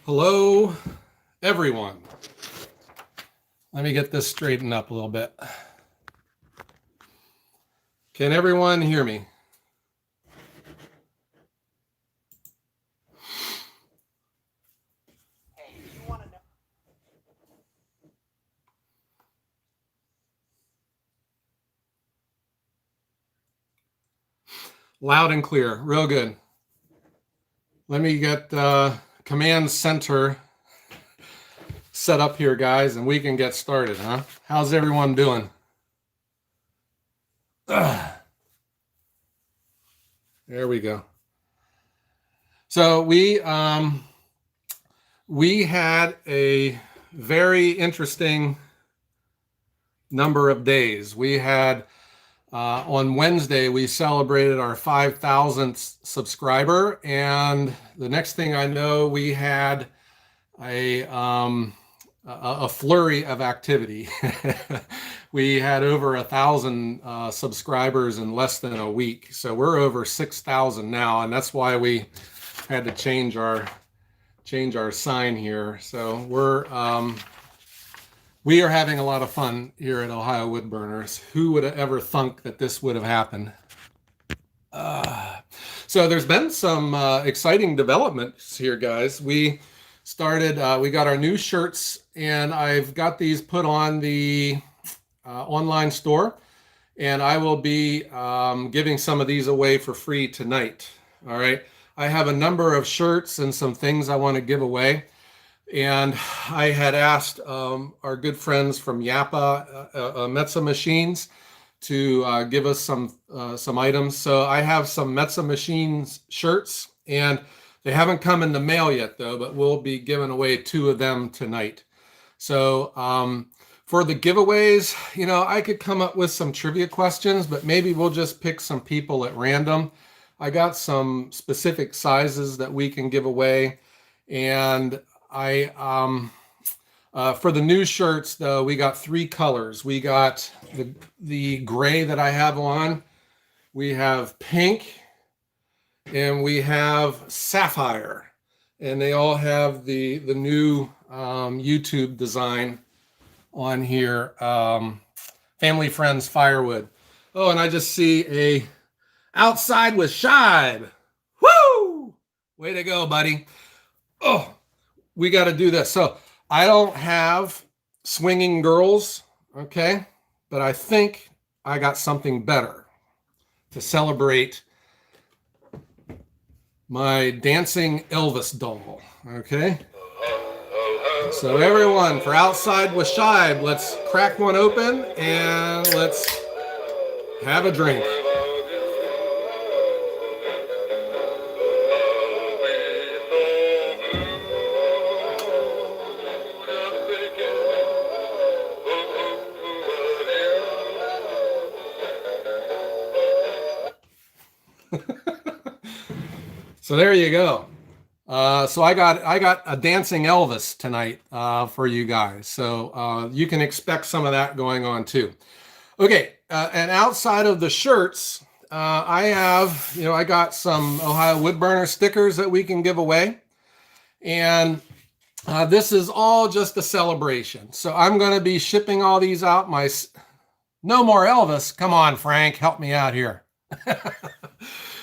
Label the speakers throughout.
Speaker 1: Hello, everyone. Let me get this straightened up a little bit. Can everyone hear me? Loud and clear, real good. Let me get command center set up here, guys, and we can get started, huh? How's everyone doing? There we go. So we had a very interesting number of days. We had on Wednesday, we celebrated our 5,000th subscriber, and the next thing I know, we had a flurry of activity. We had over 1,000 subscribers in less than a week, so we're over 6,000 now, and that's why we had to change our sign here. So we are having a lot of fun here at Ohio Woodburners. Who would have ever thunk that this would have happened? So there's been some exciting developments here, guys. We got our new shirts, and I've got these put on the online store, and I will be giving some of these away for free tonight. All right. I have a number of shirts and some things I want to give away. And I had asked our good friends from Yappa Metza Machines to give us some items. So I have some Metza Machines shirts, and they haven't come in the mail yet, though, but we'll be giving away 2 of them tonight. So for the giveaways, I could come up with some trivia questions, but maybe we'll just pick some people at random. I got some specific sizes that we can give away, and for the new shirts, though, we got 3 colors. We got the gray that I have on, we have pink, and we have sapphire. And they all have the new YouTube design on here. Family Friends Firewood. Oh, and I just see a outside with Shibe. Woo! Way to go, buddy. Oh, we got to do this. So I don't have swinging girls, okay? But I think I got something better to celebrate my dancing Elvis doll, okay? So everyone, for Outside with Shibe, let's crack one open and let's have a drink. So there you go. So I got a dancing Elvis tonight for you guys. So you can expect some of that going on too. Okay, and outside of the shirts, I got some Ohio Woodburner stickers that we can give away. And this is all just a celebration. So I'm going to be shipping all these out. No more Elvis. Come on, Frank, help me out here.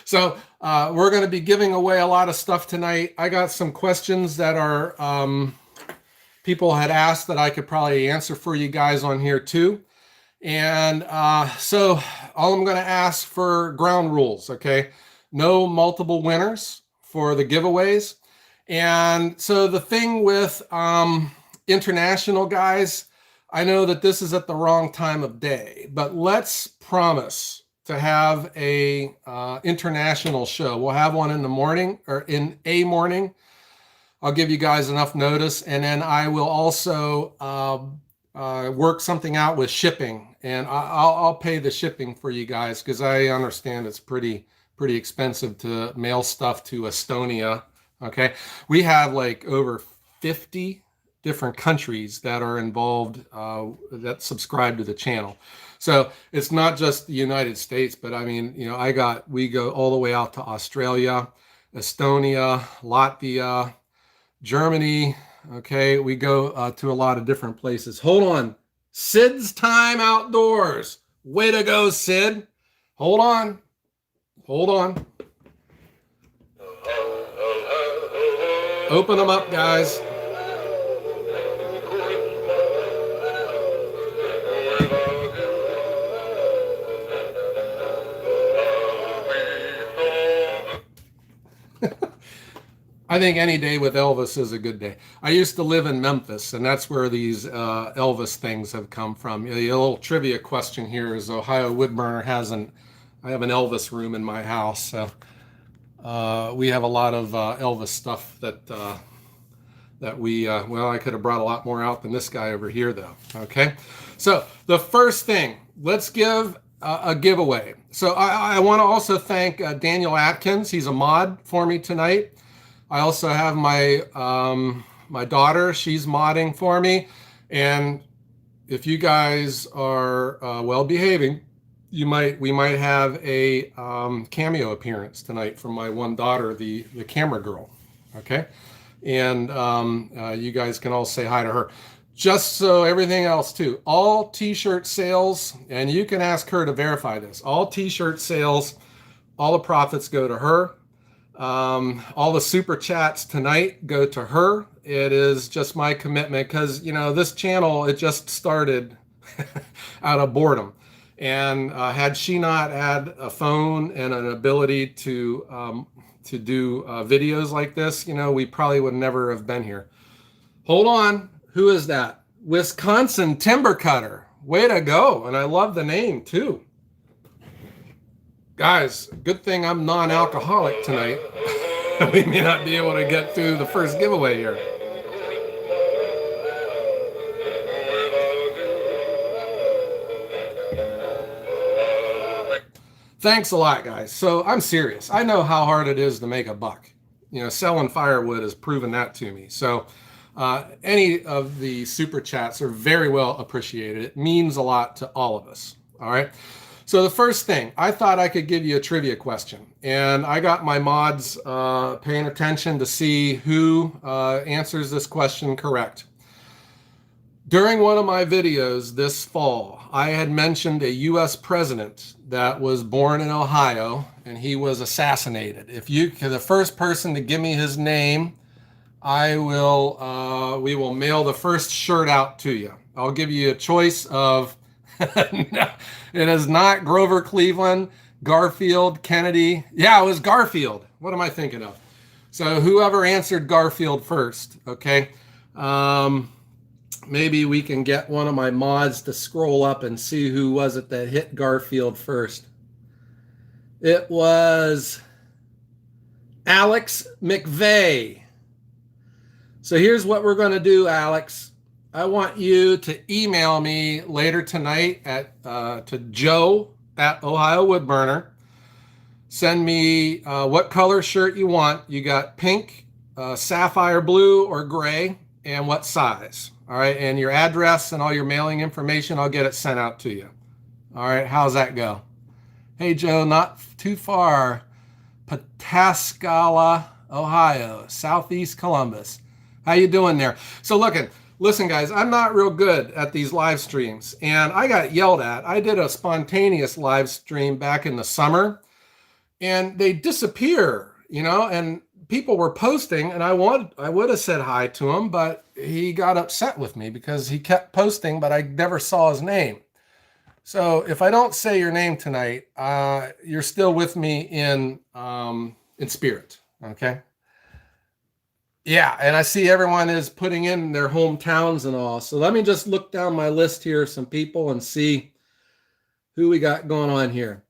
Speaker 1: So we're going to be giving away a lot of stuff tonight. I got some questions that are people had asked that I could probably answer for you guys on here too. And so all I'm going to ask for ground rules, okay? No multiple winners for the giveaways. And so the thing with international guys, I know that this is at the wrong time of day, but let's promise to have a international show. We'll have one in the morning, or in a morning. I'll give you guys enough notice, and then I will also work something out with shipping, and I'll pay the shipping for you guys, because I understand it's pretty expensive to mail stuff to Estonia. Okay, we have like over 50 different countries that are involved that subscribe to the channel. So it's not just the United States, but I mean, we go all the way out to Australia, Estonia, Latvia, Germany. Okay, we go to a lot of different places. Hold on. Sid's Time Outdoors. Way to go, Sid. Hold on. Hold on. Open them up, guys. I think any day with Elvis is a good day. I used to live in Memphis, and that's where these Elvis things have come from. A little trivia question here is Ohio Woodburner I have an Elvis room in my house. So we have a lot of Elvis stuff that well, I could have brought a lot more out than this guy over here, though. Okay. So the first thing, let's give a giveaway. So I want to also thank Daniel Atkins. He's a mod for me tonight. I also have my my daughter. She's modding for me. And if you guys are well behaving, we might have a cameo appearance tonight from my one daughter, the camera girl. Okay. And you guys can all say hi to her. Just so everything else too, all t-shirt sales, and you can ask her to verify this, all t-shirt sales, all the profits go to her. All the super chats tonight go to her. It is just my commitment because, this channel, it just started out of boredom. And had she not had a phone and an ability to do videos like this, we probably would never have been here. Hold on. Who is that? Wisconsin Timber Cutter. Way to go. And I love the name too. Guys, good thing I'm non-alcoholic tonight. We may not be able to get through the first giveaway here. Thanks a lot, guys. So I'm serious. I know how hard it is to make a buck. Selling firewood has proven that to me. So any of the super chats are very well appreciated. It means a lot to all of us. All right. So the first thing, I thought I could give you a trivia question. And I got my mods paying attention to see who answers this question correct. During one of my videos this fall, I had mentioned a U.S. president that was born in Ohio, and he was assassinated. If you are the first person to give me his name, we will mail the first shirt out to you. I'll give you a choice of, no, it is not Grover Cleveland, Garfield, Kennedy. Yeah, it was Garfield. What am I thinking of? So whoever answered Garfield first, okay? Maybe we can get one of my mods to scroll up and see who was it that hit Garfield first. It was Alex McVeigh. So here's what we're going to do, Alex. I want you to email me later tonight to joe@Ohio Woodburner. Send me what color shirt you want. You got pink, sapphire blue, or gray, and what size. All right, and your address and all your mailing information, I'll get it sent out to you. All right, how's that go? Hey, Joe, not too far. Pataskala, Ohio, southeast Columbus. How you doing there? So listen, guys, I'm not real good at these live streams, and I got yelled at. I did a spontaneous live stream back in the summer, and they disappear, and people were posting, and I would have said hi to him, but he got upset with me because he kept posting, but I never saw his name. So if I don't say your name tonight, you're still with me in spirit, okay? Yeah, and I see everyone is putting in their hometowns and all. So let me just look down my list here, some people, and see who we got going on here.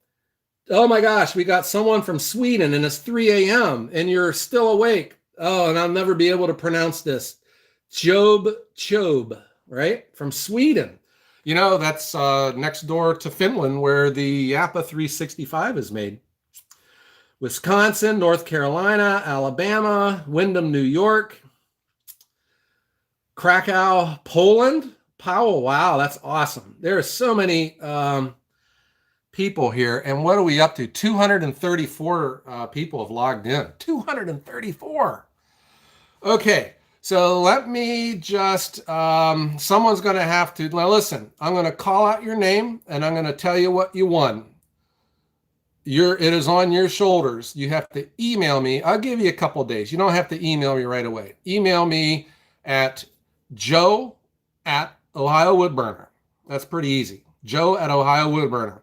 Speaker 1: Oh my gosh, we got someone from Sweden, and it's 3 a.m. and you're still awake. Oh, and I'll never be able to pronounce this. Chob, right? From Sweden. That's next door to Finland, where the Yappa 365 is made. Wisconsin, North Carolina, Alabama, Windham, New York, Krakow, Poland. Powell, wow, that's awesome. There are so many people here. And what are we up to? 234 people have logged in. 234. Okay, So let me just, someone's going to have to, now listen, I'm going to call out your name and I'm going to tell you what you won. It is on your shoulders. You have to email me. I'll give you a couple days. You don't have to email me right away. Email me at joe@Ohio Woodburner. That's pretty easy. Joe@Ohio Woodburner.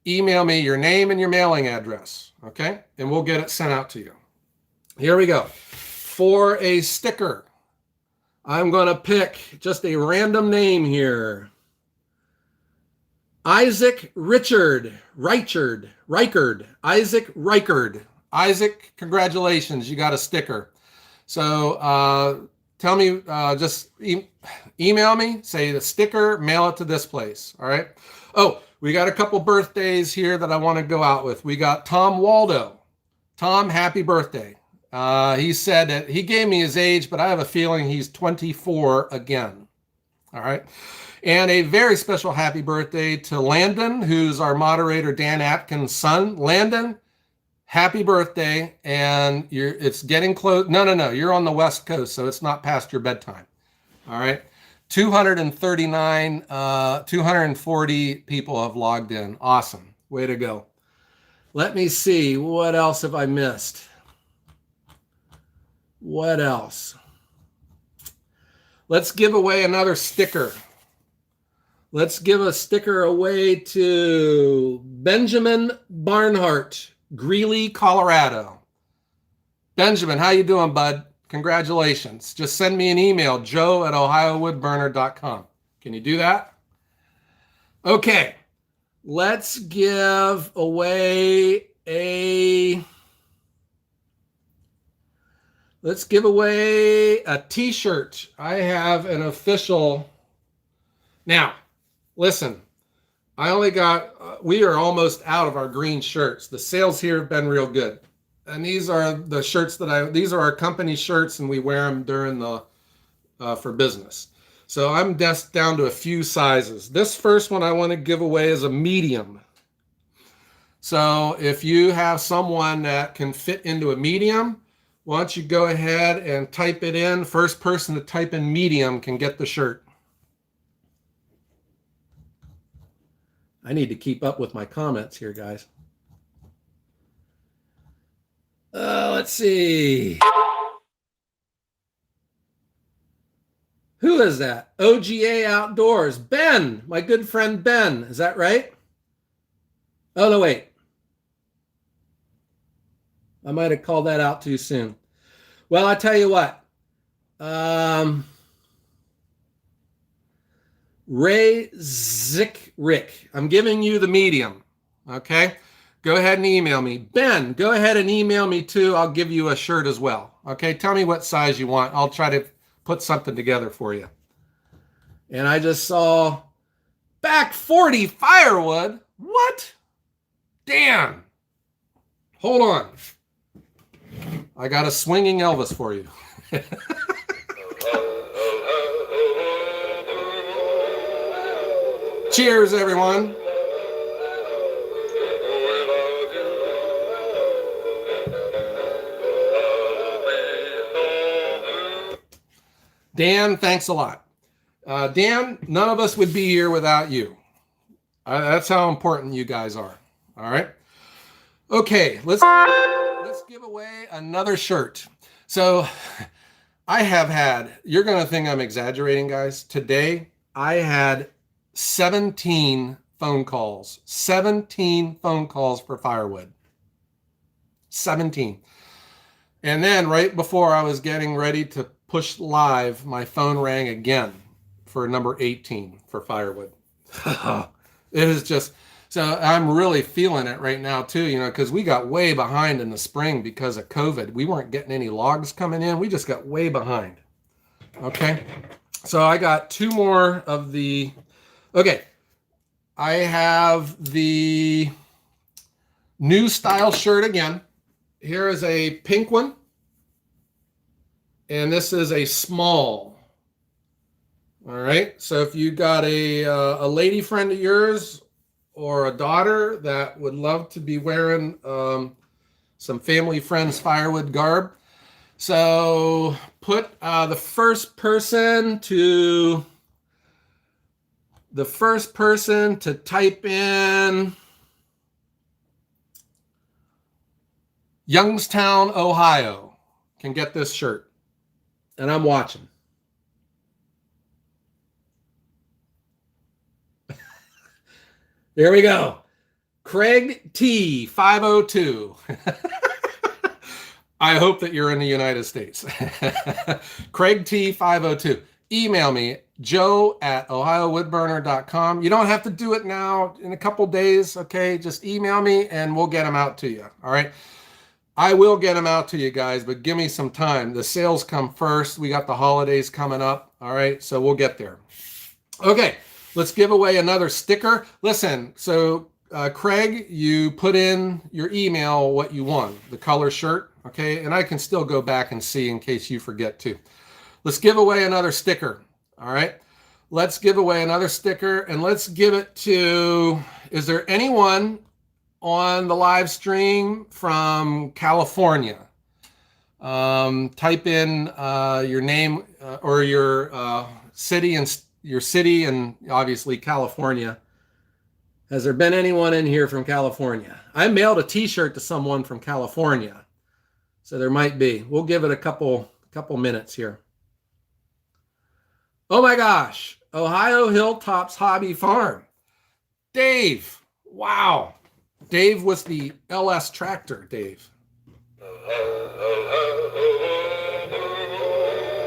Speaker 1: Email me your name and your mailing address, okay? And we'll get it sent out to you. Here we go. For a sticker, I'm going to pick just a random name here. Isaac Richard Reichard. Isaac Reichard. Isaac, congratulations. You got a sticker. So tell me, just email me, say the sticker, mail it to this place. All right. Oh, we got a couple birthdays here that I want to go out with. We got Tom Waldo. Tom, happy birthday. He said that he gave me his age, but I have a feeling he's 24 again. All right. And a very special happy birthday to Landon, who's our moderator, Dan Atkins' son. Landon, happy birthday. And it's getting close. No. You're on the West Coast, so it's not past your bedtime. All right. 240 people have logged in. Awesome. Way to go. Let me see. What else have I missed? What else? Let's give away another sticker. Let's give a sticker away to Benjamin Barnhart, Greeley, Colorado. Benjamin, how you doing, bud? Congratulations. Just send me an email, joe@ohiowoodburner.com. Can you do that? Okay. Let's give away a t-shirt. I have an official. Now, listen, we are almost out of our green shirts. The sales here have been real good. And these are the shirts these are our company shirts, and we wear them during for business. So I'm just down to a few sizes. This first one I want to give away is a medium. So if you have someone that can fit into a medium, why don't you go ahead and type it in. First person to type in medium can get the shirt. I need to keep up with my comments here, guys. Let's see. Who is that? OGA Outdoors. Ben, my good friend Ben. Is that right? Oh, no, wait. I might have called that out too soon. Well, I tell you what. Ray Zickrick. I'm giving you the medium. Okay? Go ahead and email me. Ben, go ahead and email me too. I'll give you a shirt as well. Okay? Tell me what size you want. I'll try to put something together for you. And I just saw back 40 Firewood. What? Dan. Hold on. I got a swinging Elvis for you. Cheers, everyone. Dan, thanks a lot. Dan, none of us would be here without you. That's how important you guys are. All right. Okay, let's give away another shirt. So I have had, you're going to think I'm exaggerating, guys. Today, I had 17 phone calls. 17 phone calls for Firewood. 17. And then right before I was getting ready to push live, my phone rang again for number 18 for Firewood. It is just, so I'm really feeling it right now too, because we got way behind in the spring because of COVID. We weren't getting any logs coming in. We just got way behind. Okay. So I got two more of the, okay. I have the new style shirt again. Here is a pink one. And this is a small. All right. So if you got a lady friend of yours or a daughter that would love to be wearing some family friends Firewood garb, So put the first person to type in Youngstown, Ohio can get this shirt. And I'm watching. There we go. Craig T 502. I hope that you're in the United States. Craig T 502. Email me, joe@ohiowoodburner.com. You don't have to do it now, in a couple days, okay? Just email me and we'll get them out to you, all right? I will get them out to you guys, but give me some time. The sales come first. We got the holidays coming up, all right? So we'll get there. Okay, let's give away another sticker. Listen, so Craig, you put in your email what you want, the color shirt, okay? And I can still go back and see in case you forget to. Let's give away another sticker, all right? Let's give away another sticker, and let's give it to, is there anyone on the live stream from California? Type in your name or your city and obviously California. Has there been anyone in here from California? I mailed a t-shirt to someone from California, so there might be. We'll give it a couple minutes here. Oh my gosh, Ohio Hilltops Hobby Farm. Dave, wow. Dave was the LS tractor, Dave.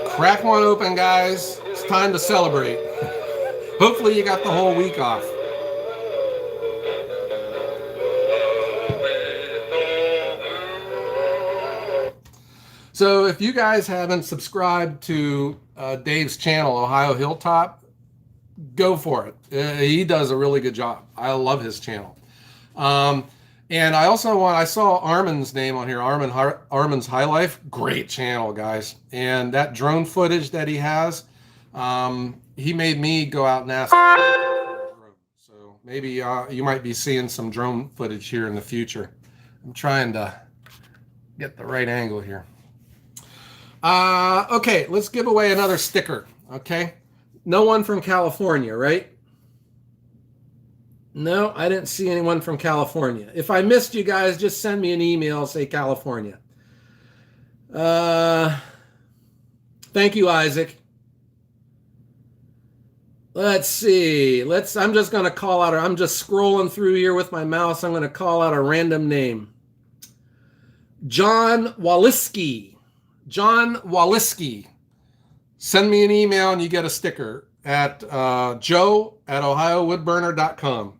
Speaker 1: Crack one open, guys. It's time to celebrate. Hopefully you got the whole week off. So if you guys haven't subscribed to Dave's channel, Ohio Hilltop, go for it. He does a really good job. I love his channel. And I saw Armin's name on here, Armin's High Life. Great channel, guys. And that drone footage that he has, he made me go out and ask for a drone. So maybe you might be seeing some drone footage here in the future. I'm trying to get the right angle here. Okay, let's give away another sticker, okay? No one from California, right? No, I didn't see anyone from California. If I missed you guys, just send me an email, say California. Thank you, Isaac. Let's see. I'm just going to call out, I'm just scrolling through here with my mouse. I'm going to call out a random name. John Waliski. John Waliski. Send me an email and you get a sticker at joe@ohiowoodburner.com.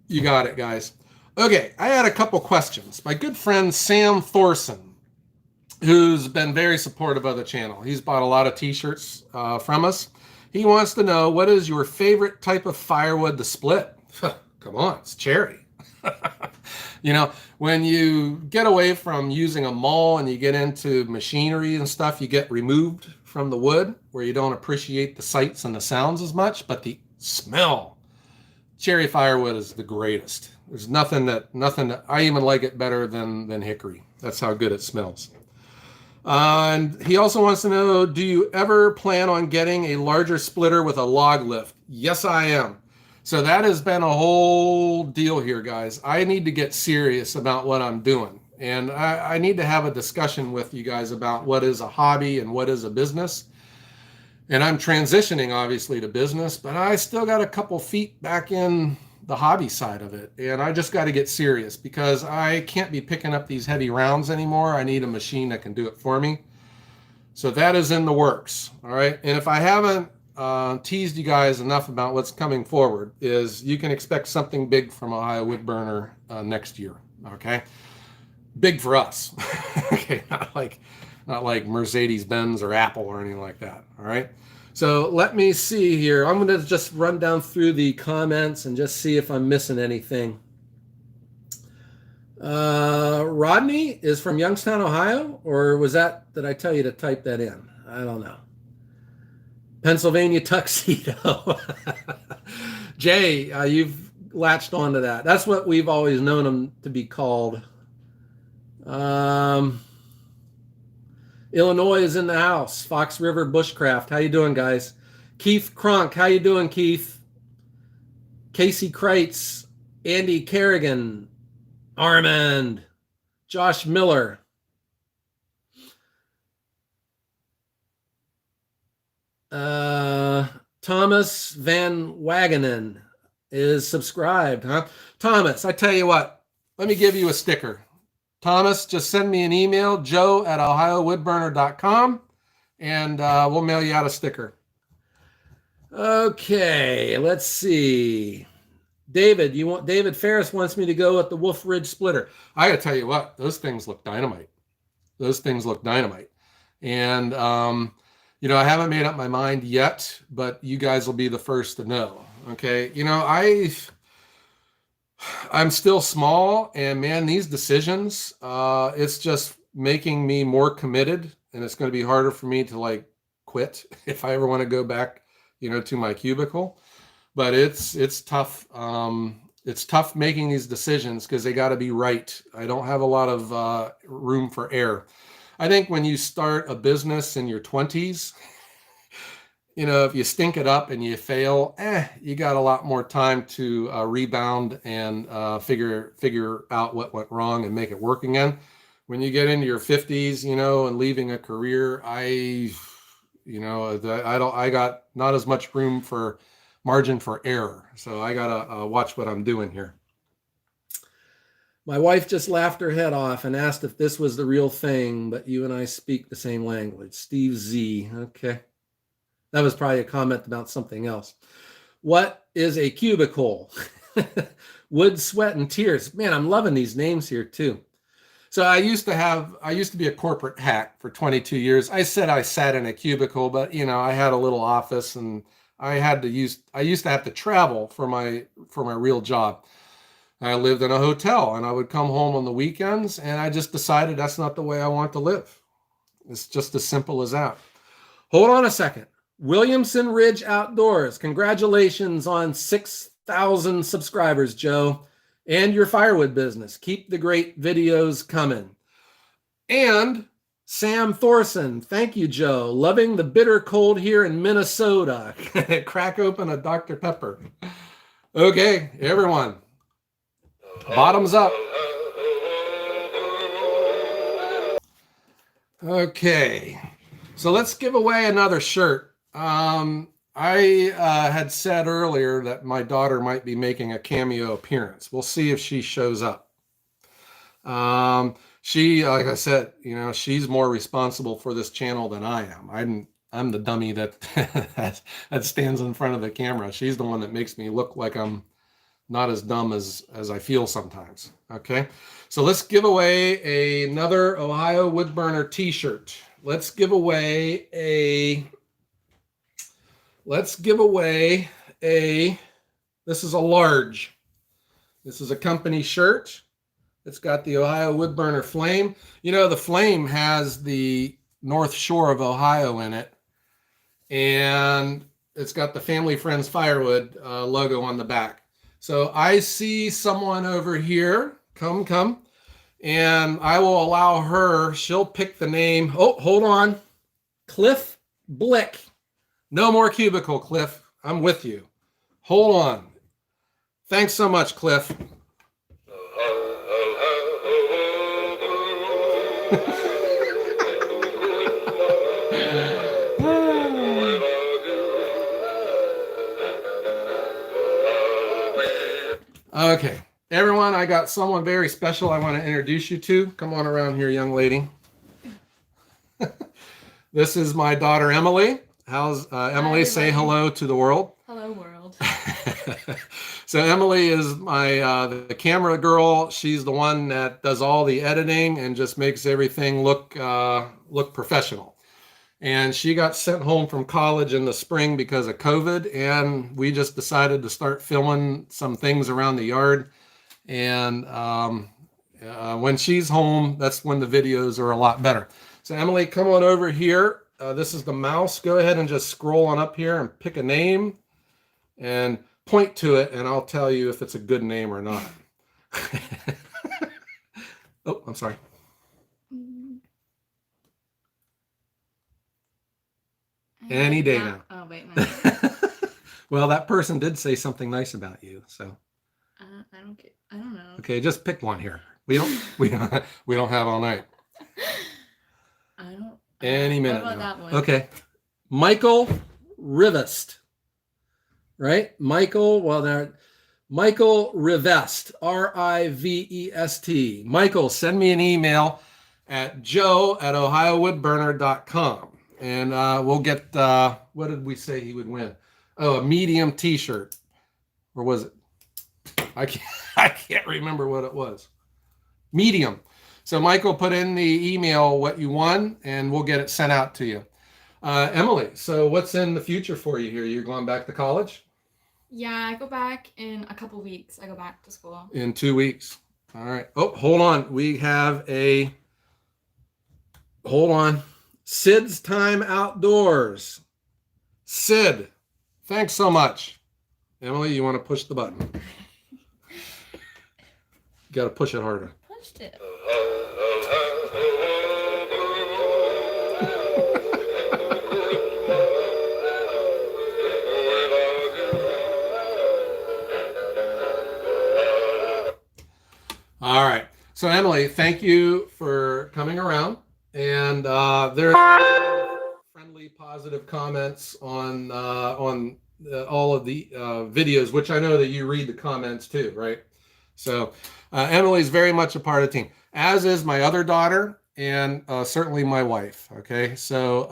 Speaker 1: You got it, guys. Okay, I had a couple questions. My good friend Sam Thorson, who's been very supportive of the channel. He's bought a lot of t-shirts from us. He wants to know, what is your favorite type of firewood to split? Come on, it's cherry. You know, when you get away from using a maul and you get into machinery and stuff, you get removed from the wood where you don't appreciate the sights and the sounds as much, but the smell. Cherry firewood is the greatest. There's nothing that I even like it better than hickory. That's how good it smells. And he also wants to know, do you ever plan on getting a larger splitter with a log lift? Yes, I am. So that has been a whole deal here, guys. I need to get serious about what I'm doing. And I need to have a discussion with you guys about what is a hobby and what is a business. And I'm transitioning, obviously, to business, but I still got a couple feet back in the hobby side of it. And I just got to get serious because I can't be picking up these heavy rounds anymore. I need a machine that can do it for me. So that is in the works. All right. And if I haven't teased you guys enough about what's coming forward, is you can expect something big from Ohio Woodburner next year. Okay. Big for us. Okay. Not like Mercedes-Benz or Apple or anything like that. All right. So let me see here. I'm going to just run down through the comments and just see if I'm missing anything. Rodney is from Youngstown, Ohio, or did I tell you to type that in? I don't know. Pennsylvania tuxedo. Jay, you've latched onto that. That's what we've always known them to be called. Illinois is in the house. Fox River Bushcraft. How you doing, guys? Keith Kronk. How you doing, Keith? Casey Kreitz. Andy Kerrigan. Armand. Josh Miller. Thomas Van Wagenen is subscribed, huh? Thomas, I tell you what, let me give you a sticker. Thomas, just send me an email, joe@ohiowoodburner.com, and we'll mail you out a sticker. Okay, let's see. David Ferris wants me to go with the Wolf Ridge splitter. I gotta tell you what, those things look dynamite. Those things look dynamite. And I haven't made up my mind yet, but you guys will be the first to know. Okay. I'm still small, and man, these decisions, it's just making me more committed, and it's going to be harder for me to like quit if I ever want to go back, to my cubicle. But it's tough. It's tough making these decisions because they got to be right. I don't have a lot of room for error. I think when you start a business in your 20s, if you stink it up and you fail, you got a lot more time to rebound and figure out what went wrong and make it work again. When you get into your 50s, and leaving a career, I got not as much room for margin for error. So I gotta watch what I'm doing here. My wife just laughed her head off and asked if this was the real thing, but you and I speak the same language. Steve Z. Okay. That was probably a comment about something else. What is a cubicle? Wood, Sweat, and Tears. Man, I'm loving these names here too. So I used to be a corporate hack for 22 years. I said I sat in a cubicle, but I had a little office, and I used to have to travel for my real job. I lived in a hotel, and I would come home on the weekends, and I just decided that's not the way I want to live. It's just as simple as that. Hold on a second. Williamson Ridge Outdoors. Congratulations on 6,000 subscribers, Joe, and your firewood business. Keep the great videos coming. And Sam Thorson. Thank you, Joe. Loving the bitter cold here in Minnesota. Crack open a Dr. Pepper. Okay, everyone. Bottoms up. Okay, so let's give away another shirt. I had said earlier that my daughter might be making a cameo appearance. We'll see if she shows up. She, like I said, she's more responsible for this channel than I am. I'm the dummy that that stands in front of the camera. She's the one that makes me look like I'm not as dumb as I feel sometimes. Okay, so let's give away another Ohio Woodburner t-shirt. Let's give away this is a large. This is a company shirt. It's got the Ohio Woodburner flame. The flame has the North Shore of Ohio in it, and it's got the Family Friends Firewood logo on the back. So I see someone over here. Come. And I will allow her. She'll pick the name. Oh, hold on. Cliff Blick. No more cubicle, Cliff. I'm with you. Hold on. Thanks so much, Cliff. Okay, everyone, I got someone very special I want to introduce you to. Come on around here, young lady. This is my daughter, Emily. How's Emily? Say hello to the world.
Speaker 2: Hello, world.
Speaker 1: So Emily is the camera girl. She's the one that does all the editing and just makes everything look professional. And she got sent home from college in the spring because of COVID, and we just decided to start filming some things around the yard. And when she's home, that's when the videos are a lot better. So Emily, come on over here. This is the mouse. Go ahead and just scroll on up here and pick a name and point to it, and I'll tell you if it's a good name or not. Oh, I'm sorry. Any day now.
Speaker 2: Oh, wait, my
Speaker 1: Well, that person did say something nice about you, so.
Speaker 2: I don't get. I don't know.
Speaker 1: Okay, just pick one here. We don't have all night.
Speaker 2: I don't.
Speaker 1: Any minute
Speaker 2: what about
Speaker 1: now.
Speaker 2: that one?
Speaker 1: Okay, Michael Rivest, right? Michael. Well, there. Michael Rivest, Rivest. Michael, send me an email at joe@ohiowoodburner.com, and we'll get. What did we say he would win? Oh, a medium T-shirt, or was it? I can't remember what it was. Medium. So Michael, put in the email what you won, and we'll get it sent out to you. Emily, so what's in the future for you here? You're going back to college?
Speaker 2: Yeah, I go back in a couple weeks. I go back to school.
Speaker 1: In 2 weeks. All right. Oh, hold on. We have a. Hold on. Sid's Time Outdoors. Sid, thanks so much. Emily, you want to push the button? You got to push it harder.
Speaker 2: Pushed it.
Speaker 1: All right. So Emily, thank you for coming around. And there's friendly, positive comments on all of the videos, which I know that you read the comments too, right? So Emily's very much a part of the team, as is my other daughter and certainly my wife. Okay, so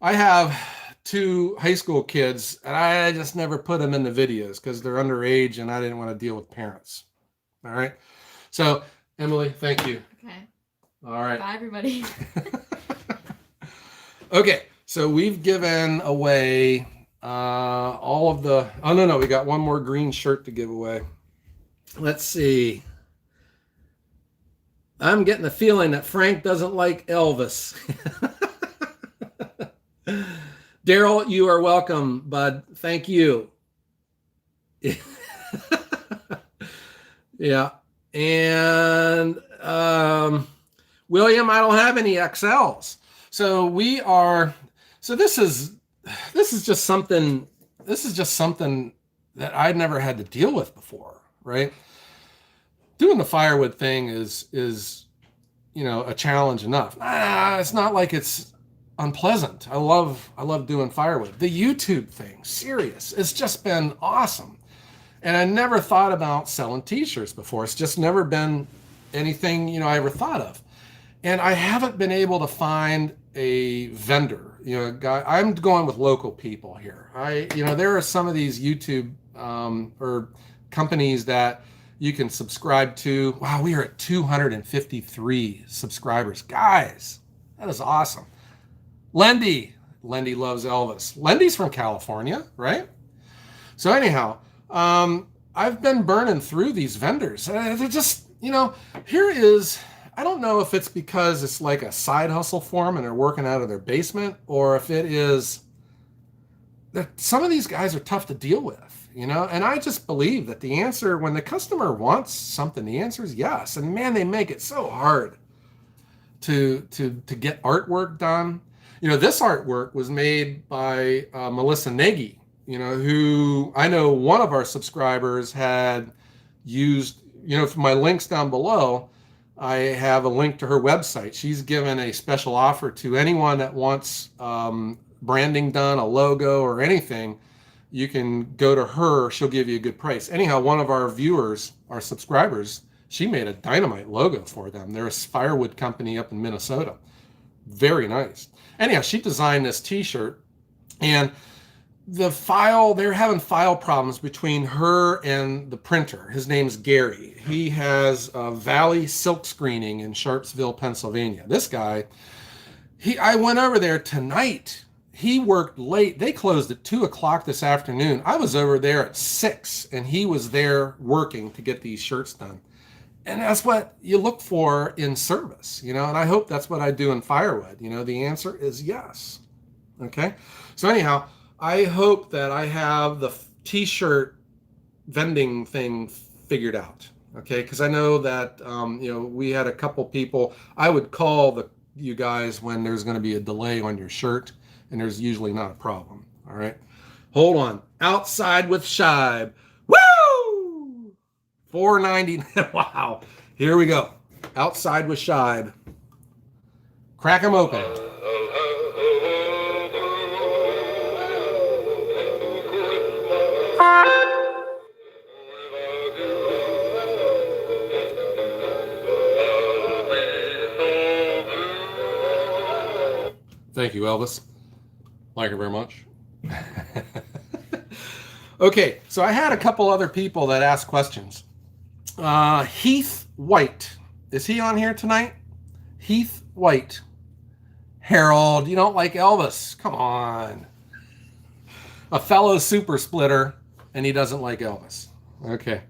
Speaker 1: I have 2 high school kids, and I just never put them in the videos because they're underage, and I didn't want to deal with parents. All right. So, Emily, thank you.
Speaker 2: Okay.
Speaker 1: All right.
Speaker 2: Bye, everybody.
Speaker 1: Okay, so we've given away all of the. Oh no, we got one more green shirt to give away. Let's see. I'm getting the feeling that Frank doesn't like Elvis. Daryl, you are welcome, bud. Thank you. Yeah. And William, I don't have any XLs. So this is just something that I'd never had to deal with before, right? Doing the firewood thing is a challenge enough. It's not like it's unpleasant. I love doing firewood. The YouTube thing, serious. It's just been awesome. And I never thought about selling t-shirts before. It's just never been anything, I ever thought of. And I haven't been able to find a vendor, I'm going with local people here. There are some of these YouTube or companies that you can subscribe to. Wow, we are at 253 subscribers. Guys, that is awesome. Lendy loves Elvis. Lendy's from California, right? So anyhow, I've been burning through these vendors. They're just, here is, I don't know if it's because it's like a side hustle for them and they're working out of their basement, or if it is that some of these guys are tough to deal with, and I just believe that the answer, when the customer wants something, the answer is yes. And man, they make it so hard to get artwork done. This artwork was made by Melissa Nagy, who I know one of our subscribers had used, for my links down below, I have a link to her website. She's given a special offer to anyone that wants branding done, a logo or anything. You can go to her. She'll give you a good price. Anyhow, one of our viewers, our subscribers, she made a dynamite logo for them. They're a firewood company up in Minnesota. Very nice. Anyhow, she designed this t-shirt, and they're having file problems between her and the printer. His name's Gary. He has Valley Silk Screening in Sharpsville, Pennsylvania. This guy, I went over there tonight. He worked late. They closed at 2:00 this afternoon. I was over there at 6, and he was there working to get these shirts done. And that's what you look for in service, and I hope that's what I do in firewood. The answer is yes. Okay. So anyhow, I hope that I have the t-shirt vending thing figured out. Okay. Cause I know that, we had a couple people. I would call you guys when there's going to be a delay on your shirt, and there's usually not a problem. All right. Hold on. Outside with Shibe. Woo! 490. Wow. Here we go. Outside with Shibe. Crack them open. Thank you, Elvis. Like it very much. Okay, so I had a couple other people that asked questions. Heath White. Is he on here tonight? Heath White. Harold, you don't like Elvis. Come on. A fellow super splitter, and he doesn't like Elvis. Okay.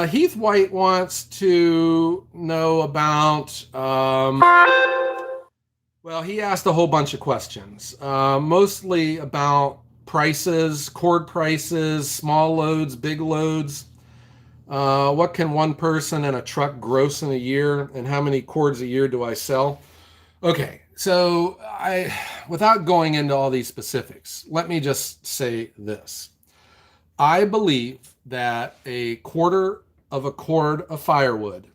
Speaker 1: Heath White wants to know about... well, he asked a whole bunch of questions, mostly about prices, cord prices, small loads, big loads. What can one person in a truck gross in a year, and how many cords a year do I sell? Okay, so without going into all these specifics, let me just say this. I believe that a quarter of a cord of firewood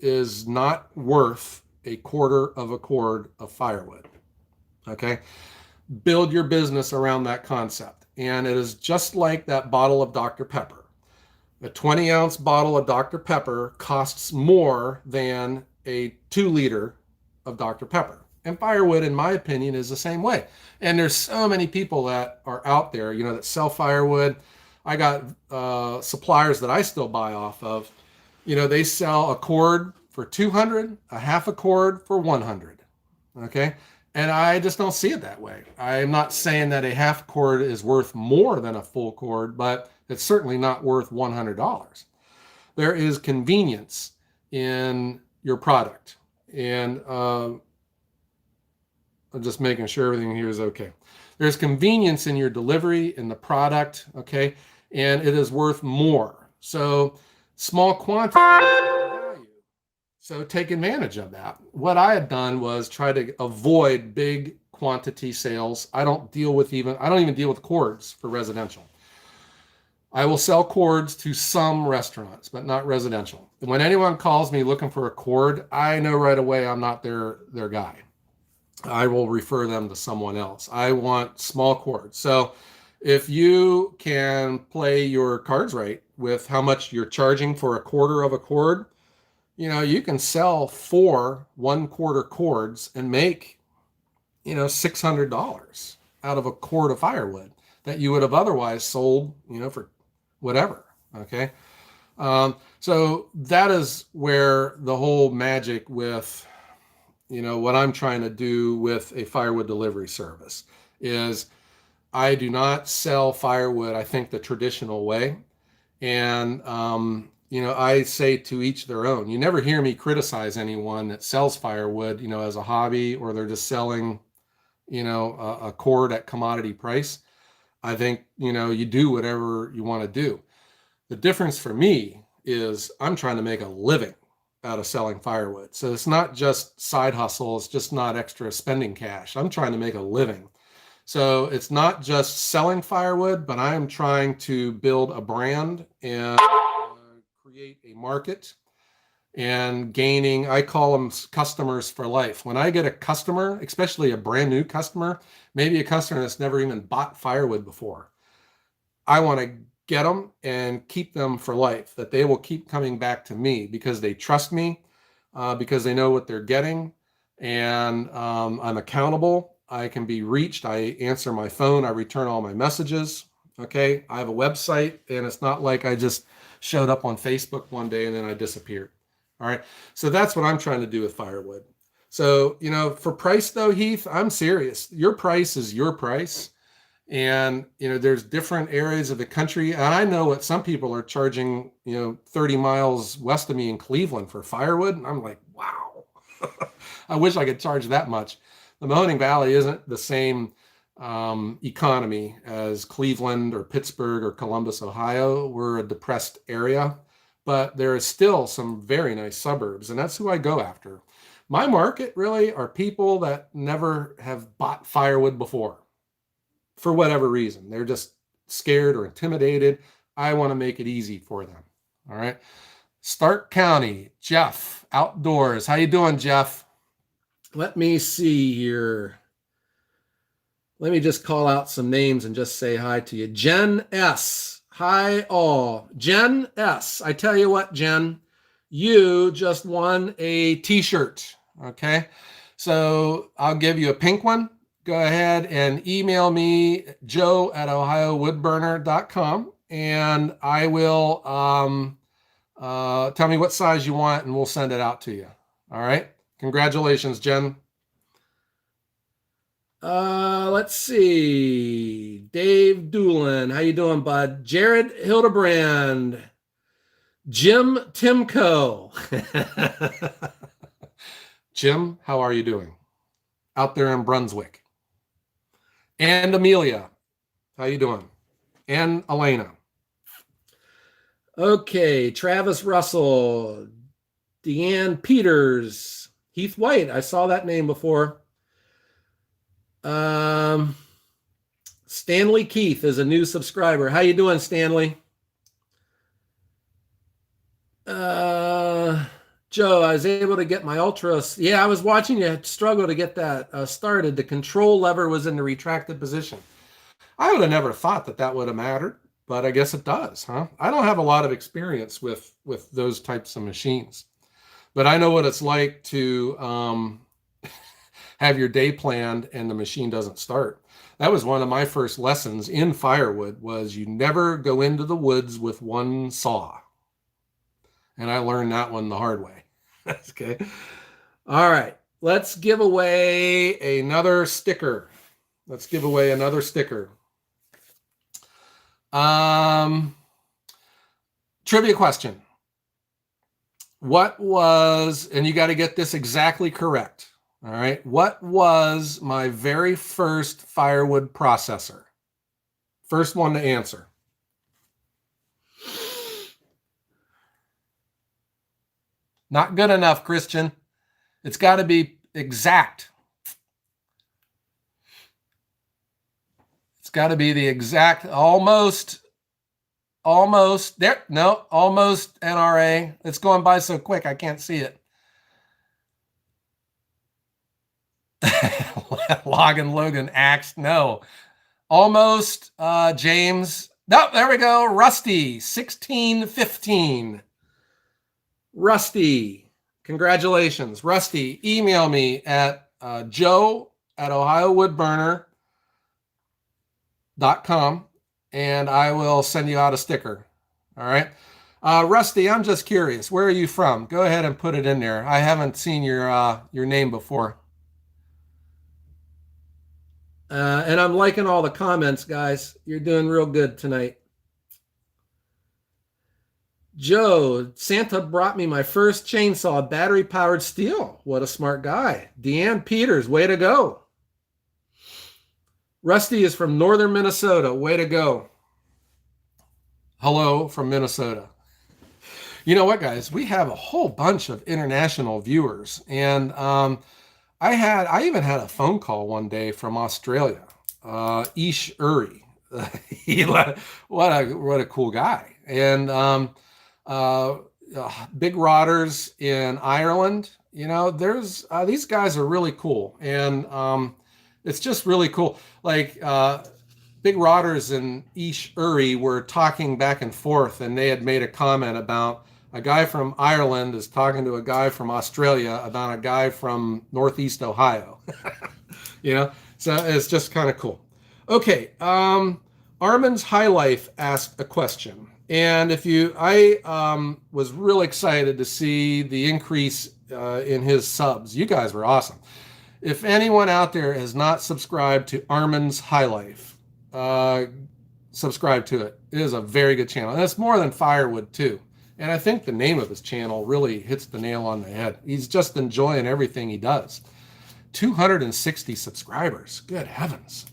Speaker 1: is not worth a quarter of a cord of firewood. Okay? Build your business around that concept. And it is just like that bottle of Dr. Pepper. A 20-ounce bottle of Dr. Pepper costs more than a 2-liter of Dr. Pepper. And firewood, in my opinion, is the same way. And there's so many people that are out there, that sell firewood. I got suppliers that I still buy off of. They sell a cord for 200, a half a cord for 100. Okay? And I just don't see it that way. I'm not saying that a half cord is worth more than a full cord, but it's certainly not worth $100. There is convenience in your product. And I'm just making sure everything here is okay. There's convenience in your delivery, in the product, okay? And it is worth more. So small quantity value. So take advantage of that. What I had done was try to avoid big quantity sales. I don't even deal with cords for residential. I will sell cords to some restaurants, but not residential. When anyone calls me looking for a cord, I know right away I'm not their guy. I will refer them to someone else. I want small cords. So if you can play your cards right with how much you're charging for a quarter of a cord, you can sell 4 1/4 cords and make, $600 out of a cord of firewood that you would have otherwise sold, for whatever. Okay. So that is where the whole magic with, what I'm trying to do with a firewood delivery service is I do not sell firewood, I think, the traditional way. And, I say to each their own. You never hear me criticize anyone that sells firewood, as a hobby, or they're just selling, a cord at commodity price. I think, you do whatever you want to do. The difference for me is I'm trying to make a living out of selling firewood. So it's not just side hustle. It's just not extra spending cash. I'm trying to make a living. So it's not just selling firewood, but I am trying to build a brand and create a market and gaining, I call them customers for life. When I get a customer, especially a brand new customer, maybe a customer that's never even bought firewood before, I want to get them and keep them for life, that they will keep coming back to me because they trust me, because they know what they're getting, and I'm accountable. I can be reached. I answer my phone. I return all my messages. Okay. I have a website, and it's not like I just showed up on Facebook one day and then I disappeared. All right. So that's what I'm trying to do with firewood. So, for price though, Heath, I'm serious. Your price is your price. And, there's different areas of the country. And I know what some people are charging, 30 miles west of me in Cleveland for firewood. And I'm like, wow, I wish I could charge that much. The Mahoning Valley isn't the same economy as Cleveland or Pittsburgh or Columbus, Ohio. We're a depressed area, but there is still some very nice suburbs, and that's who I go after. My market really are people that never have bought firewood before for whatever reason. They're just scared or intimidated. I want to make it easy for them. All right. Stark County, Jeff, outdoors. How you doing, Jeff? Let me see here. Let me just call out some names and just say hi to you. Jen S. Hi all. Jen S. I tell you what, Jen, you just won a t-shirt. Okay. So I'll give you a pink one. Go ahead and email me, joe@ohiowoodburner.com, and I will tell me what size you want and we'll send it out to you. All right. Congratulations, Jen. Let's see. Dave Doolin, how you doing, bud? Jared Hildebrand. Jim Timko. Jim, how are you doing? Out there in Brunswick. And Amelia, how you doing? And Elena. Okay, Travis Russell. Deanne Peters. Heath White, I saw that name before. Stanley Keith is a new subscriber. How you doing, Stanley? Joe, I was able to get my Ultra. Yeah, I was watching you struggle to get that started. The control lever was in the retracted position. I would have never thought that that would have mattered, but I guess it does, huh? I don't have a lot of experience with those types of machines, but I know what it's like to have your day planned and the machine doesn't start. That was one of my first lessons in firewood was you never go into the woods with one saw. And I learned that one the hard way. Okay. All right. Let's give away another sticker. Let's give away another sticker. Trivia question. What was, and you got to get this exactly correct. All right. What was my very first firewood processor? First one to answer. Not good enough, Christian. It's got to be exact. It's got to be the exact, almost there. No, almost NRA. It's going by so quick, I can't see it. Logan Logan axed. No, almost James. No, there we go. Rusty 1615. Rusty, congratulations. Rusty, email me at joe@ohiowoodburner.com and I will send you out a sticker. All right. Rusty, I'm just curious. Where are you from? Go ahead and put it in there. I haven't seen your name before. And I'm liking all the comments, guys. You're doing real good tonight. Joe, Santa brought me my first chainsaw, battery-powered steel. What a smart guy. Deanne Peters, way to go. Rusty is from northern Minnesota. Way to go. Hello from Minnesota. You know what, guys? We have a whole bunch of international viewers. And I even had a phone call one day from Australia. Ish Uri. What a cool guy. And Big Rodders in Ireland. You know, there's these guys are really cool, and it's just really cool. Like Big Rodders and Ish Uri were talking back and forth, and they had made a comment about a guy from Ireland is talking to a guy from Australia about a guy from Northeast Ohio. You know, so it's just kind of cool. Okay, Armin's High Life asked a question. And I was real excited to see the increase in his subs. You guys were awesome. If anyone out there has not subscribed to Armin's High Life, subscribe to it. It is a very good channel. And it's more than firewood too. And I think the name of his channel really hits the nail on the head. He's just enjoying everything he does. 260 subscribers. Good heavens.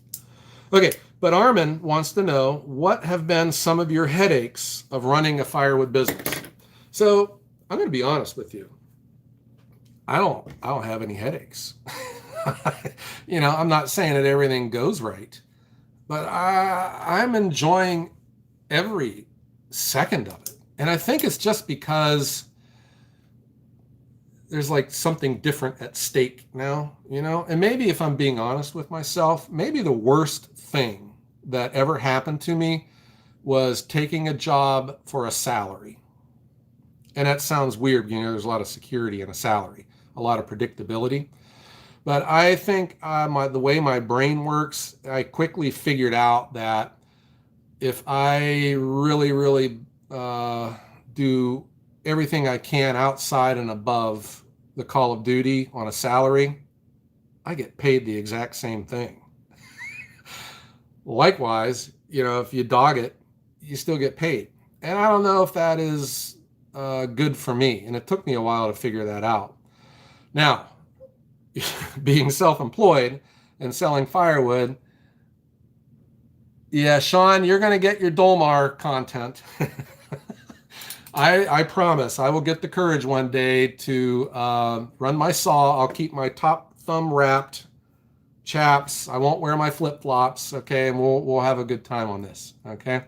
Speaker 1: Okay. But Armin wants to know, what have been some of your headaches of running a firewood business? So I'm going to be honest with you. I don't have any headaches. I'm not saying that everything goes right, but I'm enjoying every second of it. And I think it's just because there's like something different at stake now. And maybe if I'm being honest with myself, maybe the worst thing that ever happened to me was taking a job for a salary. And that sounds weird. There's a lot of security in a salary, a lot of predictability. But I think the way my brain works, I quickly figured out that if I really, really do everything I can outside and above the call of duty on a salary, I get paid the exact same thing. Likewise, if you dog it, you still get paid. And I don't know if that is good for me. And it took me a while to figure that out. Now, being self-employed and selling firewood, yeah, Sean, you're going to get your Dolmar content. I promise I will get the courage one day to run my saw. I'll keep my top thumb wrapped chaps. I won't wear my flip-flops, okay? And we'll have a good time on this, okay?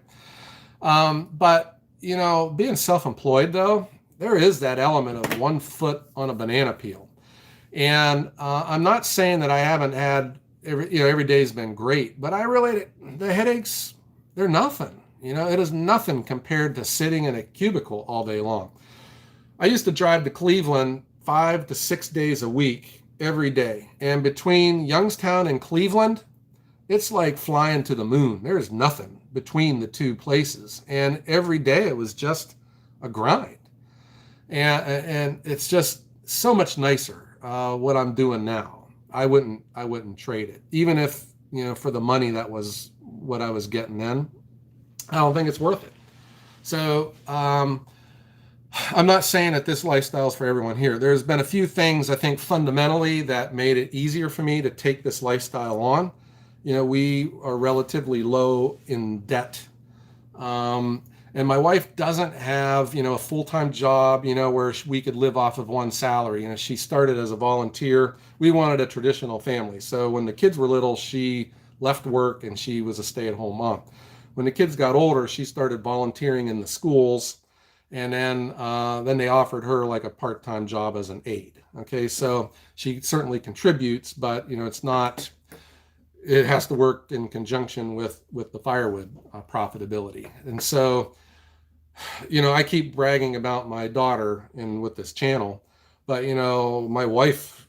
Speaker 1: But, being self-employed, though, there is that element of 1 foot on a banana peel. And I'm not saying that I haven't had, every day's been great, but the headaches, they're nothing. It is nothing compared to sitting in a cubicle all day long. I used to drive to Cleveland 5 to 6 days a week, every day. And between Youngstown and Cleveland, it's like flying to the moon. There's nothing between the two places. And every day it was just a grind. And it's just so much nicer what I'm doing now. I wouldn't trade it. Even if, for the money that was what I was getting then, I don't think it's worth it. So I'm not saying that this lifestyle is for everyone here. There's been a few things I think fundamentally that made it easier for me to take this lifestyle on. We are relatively low in debt. And my wife doesn't have, a full-time job, where we could live off of one salary. She started as a volunteer. We wanted a traditional family. So when the kids were little, she left work and she was a stay-at-home mom. When the kids got older, she started volunteering in the schools, and then they offered her like a part-time job as an aide. Okay, so she certainly contributes, but it's not. It has to work in conjunction with the firewood profitability. And so, I keep bragging about my daughter with this channel, but my wife.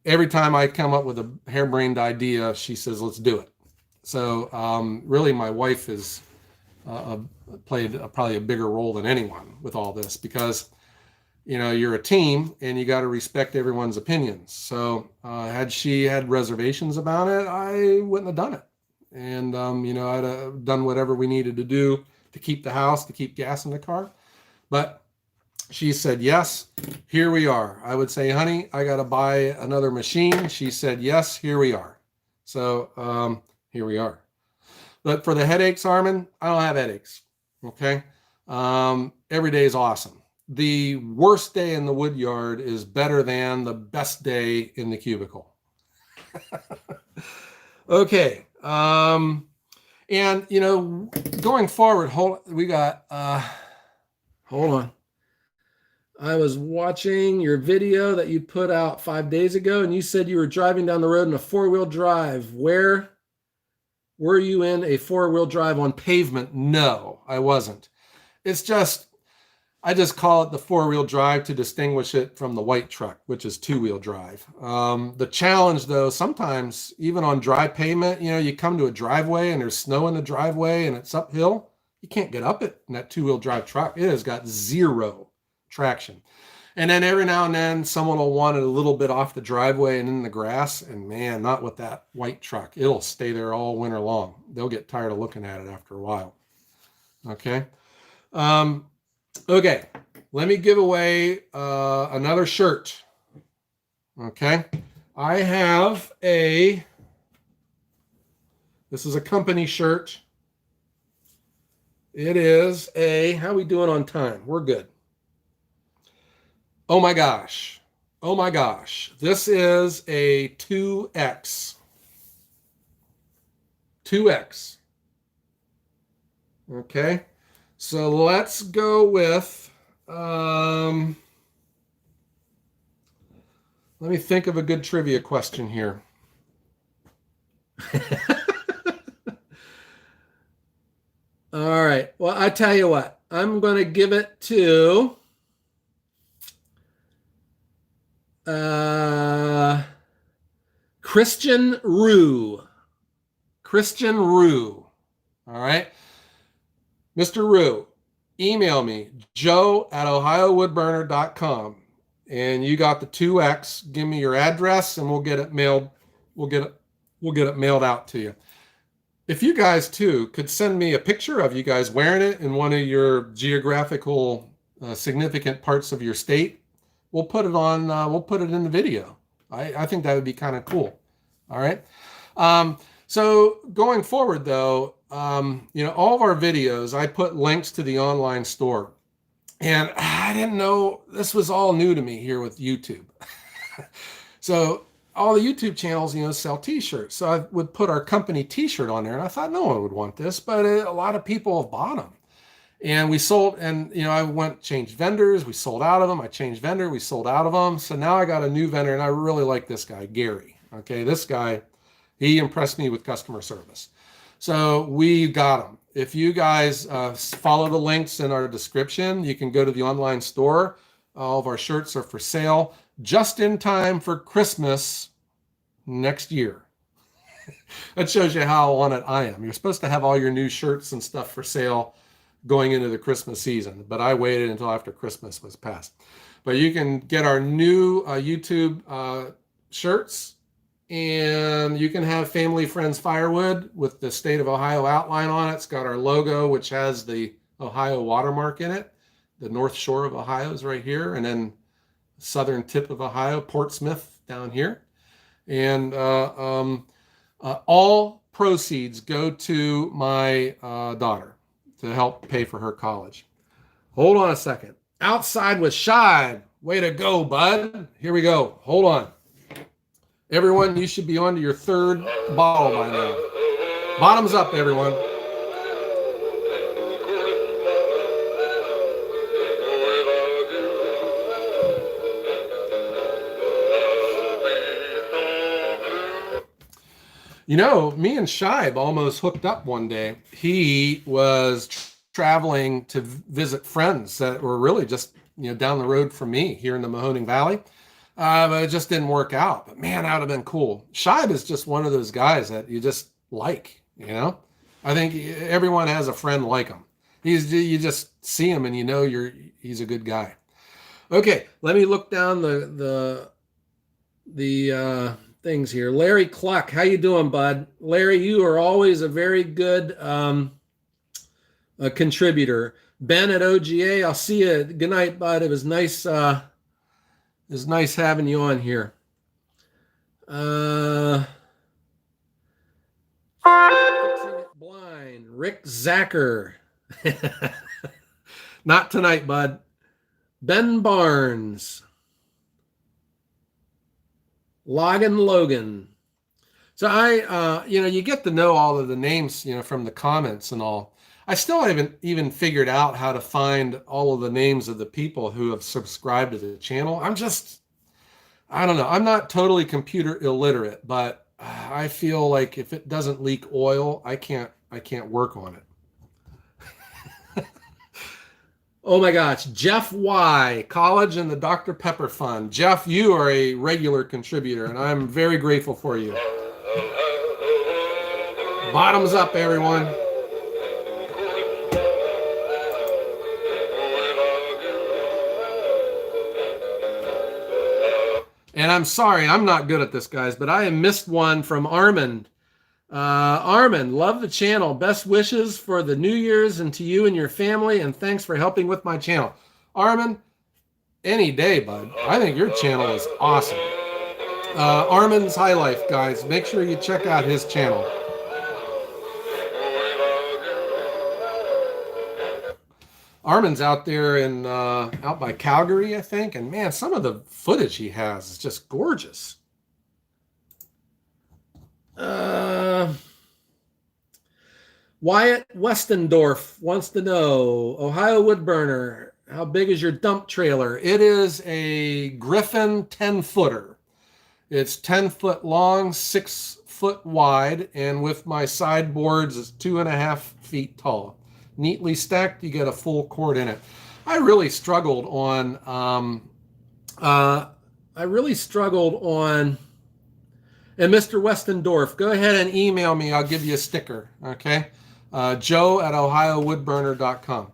Speaker 1: Every time I come up with a harebrained idea, she says, "Let's do it." So really, my wife has played probably a bigger role than anyone with all this, because you're a team and you got to respect everyone's opinions. So had she had reservations about it, I wouldn't have done it. And I'd have done whatever we needed to do to keep the house, to keep gas in the car. But she said yes. Here we are. I would say, honey, I got to buy another machine. She said yes. Here we are. So here we are. But for the headaches, Armin, I don't have headaches. Okay. Every day is awesome. The worst day in the wood yard is better than the best day in the cubicle. Okay. And going forward, hold on. I was watching your video that you put out 5 days ago, and you said you were driving down the road in a 4-wheel drive. Where were you in a 4-wheel drive on pavement? No, I wasn't. I just call it the 4-wheel drive to distinguish it from the white truck, which is 2-wheel drive. The challenge, though, sometimes even on dry pavement, you come to a driveway and there's snow in the driveway and it's uphill. You can't get up it in that 2-wheel drive truck. It has got zero traction. And then every now and then someone will want it a little bit off the driveway and in the grass. And man, not with that white truck. It'll stay there all winter long. They'll get tired of looking at it after a while. Okay. Okay. Let me give away another shirt. Okay. I have this is a company shirt. It is how we doing on time? We're good. Oh my gosh. Oh my gosh. This is a 2X. 2X. Okay. So let's go with, let me think of a good trivia question here. All right. Well, I tell you what, I'm going to give it to Christian Rue. Christian Rue. All right. Mr. Rue, email me, joe@ohiowoodburner.com. And you got the 2X. Give me your address and we'll get it mailed. We'll get it mailed out to you. If you guys too could send me a picture of you guys wearing it in one of your geographical significant parts of your state, we'll put it on. We'll put it in the video. I think that would be kind of cool. All right. So going forward, though, all of our videos, I put links to the online store, and I didn't know this was all new to me here with YouTube. So all the YouTube channels, sell T-shirts. So I would put our company T-shirt on there, and I thought no one would want this, but a lot of people have bought them. And we sold, and I changed vendors. We sold out of them. I changed vendor. We sold out of them. So now I got a new vendor, and I really like this guy, Gary. Okay, this guy, he impressed me with customer service. So we got them. If you guys follow the links in our description, you can go to the online store. All of our shirts are for sale just in time for Christmas next year. That shows you how on it I am. You're supposed to have all your new shirts and stuff for sale going into the Christmas season, but I waited until after Christmas was past. But you can get our new YouTube shirts, and you can have Family Friends Firewood with the state of Ohio outline on it. It's got our logo, which has the Ohio watermark in it. The North Shore of Ohio is right here, and then southern tip of Ohio, Portsmouth down here. And all proceeds go to my daughter to help pay for her college. Hold on a second. Outside with Shibe. Way to go, bud. Here we go. Hold on. Everyone, you should be on to your third bottle by now. Bottoms up, everyone. Me and Shibe almost hooked up one day. He was traveling to visit friends that were really just, down the road from me here in the Mahoning Valley. But it just didn't work out. But man, that would have been cool. Shibe is just one of those guys that you just like, I think everyone has a friend like him. You just see him and he's a good guy. Okay, let me look down the things here. Larry Cluck, how you doing, bud? Larry, you are always a very good contributor. Ben at OGA, I'll see you. Good night, bud. It was nice. It's nice having you on here. Fixing It Blind, Rick Zacher. Not tonight, bud. Ben Barnes. Logan. So you get to know all of the names, from the comments and all. I still haven't even figured out how to find all of the names of the people who have subscribed to the channel. I don't know. I'm not totally computer illiterate, but I feel like if it doesn't leak oil, I can't work on it. Oh my gosh. Jeff Y, College and the Dr. Pepper Fund. Jeff, you are a regular contributor, and I'm very grateful for you. Bottoms up, everyone. And I'm sorry, I'm not good at this, guys, but I missed one from Armand. Armand, love the channel. Best wishes for the New Year's and to you and your family, and thanks for helping with my channel. Armand, any day, bud. I think your channel is awesome. Armand's High Life, guys. Make sure you check out his channel. Armin's out there in out by Calgary, I think, and man, some of the footage he has is just gorgeous. Wyatt Westendorf wants to know, Ohio Woodburner, how big is your dump trailer? It is a Griffin 10-footer. It's 10 foot long, 6 foot wide, and with my sideboards, it's 2.5 feet tall. Neatly stacked, you get a full cord in it. I really struggled on, and Mr. Westendorf, go ahead and email me. I'll give you a sticker, okay? Joe@ohiowoodburner.com.